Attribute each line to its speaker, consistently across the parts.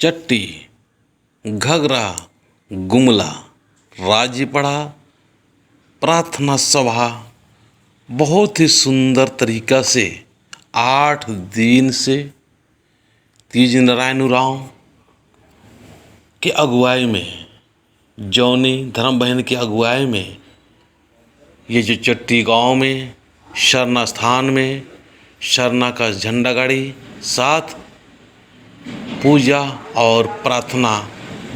Speaker 1: चट्टी, घगरा, गुमला, राजीपड़ा, प्रार्थना सभा बहुत ही सुंदर तरीका से 8 दिन से तीज नारायण उरांव के अगुवाई में, जौनी धर्म बहन की अगुवाई में, ये जो चट्टी गांव में शरना स्थान में शरना का झंडा गाड़ी साथ पूजा और प्रार्थना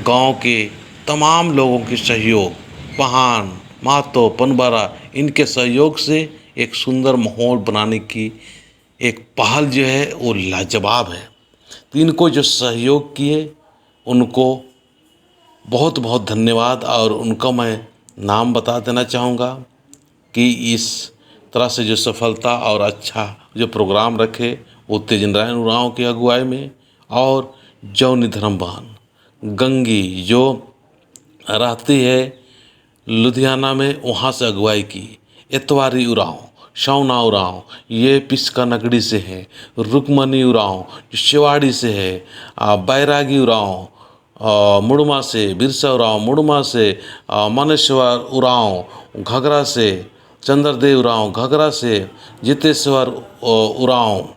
Speaker 1: गांव के तमाम लोगों के सहयोग, पहान, महतो, पनबारा, इनके सहयोग से एक सुंदर माहौल बनाने की एक पहल जो है वो लाजवाब है। तो इनको जो सहयोग किए उनको बहुत बहुत धन्यवाद। और उनका मैं नाम बता देना चाहूँगा कि इस तरह से जो सफलता और अच्छा जो प्रोग्राम रखे वो तेज नारायण उरांव की अगुवाई में, और जौनी धर्मबान गंगी जो रहती है लुधियाना में, वहाँ से अगुवाई की, इतवारी उरांव, शौना उरांव ये पिस्का नगड़ी से है, रुकमनी उरांव जो शिवाड़ी से है, बैरागी उरांव मुड़मा से, बिरसा उरांव मुड़मा से, मानेश्वर उरांव घगरा से, चंद्रदेव उरांव घगरा से, जितेश्वर उरांव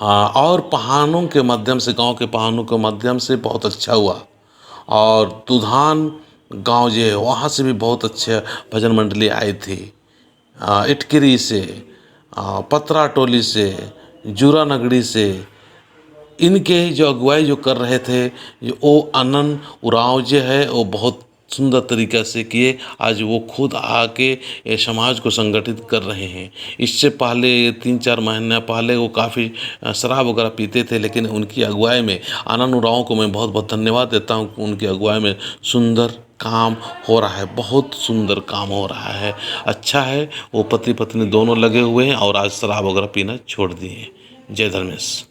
Speaker 1: और पहानों के माध्यम से, गांव के पहानों के माध्यम से बहुत अच्छा हुआ। और तुधान गांव जो है वहाँ से भी बहुत अच्छे भजन मंडली आई थी, इटकिरी से, पतरा टोली से, जूरा नगरी से। इनके जो अगुवाई जो कर रहे थे वो आनंद उरांव जो है वो बहुत सुंदर तरीक़े से किए। आज वो खुद आके समाज को संगठित कर रहे हैं। इससे पहले 3-4 महीने पहले वो काफ़ी शराब वगैरह पीते थे, लेकिन उनकी अगुवाई में आनंद उरांव को मैं बहुत बहुत धन्यवाद देता हूँ कि उनकी अगुवाई में सुंदर काम हो रहा है, बहुत सुंदर काम हो रहा है, अच्छा है। वो पति पत्नी दोनों लगे हुए हैं और आज शराब वगैरह पीना छोड़ दिए हैं। जय धर्मेश।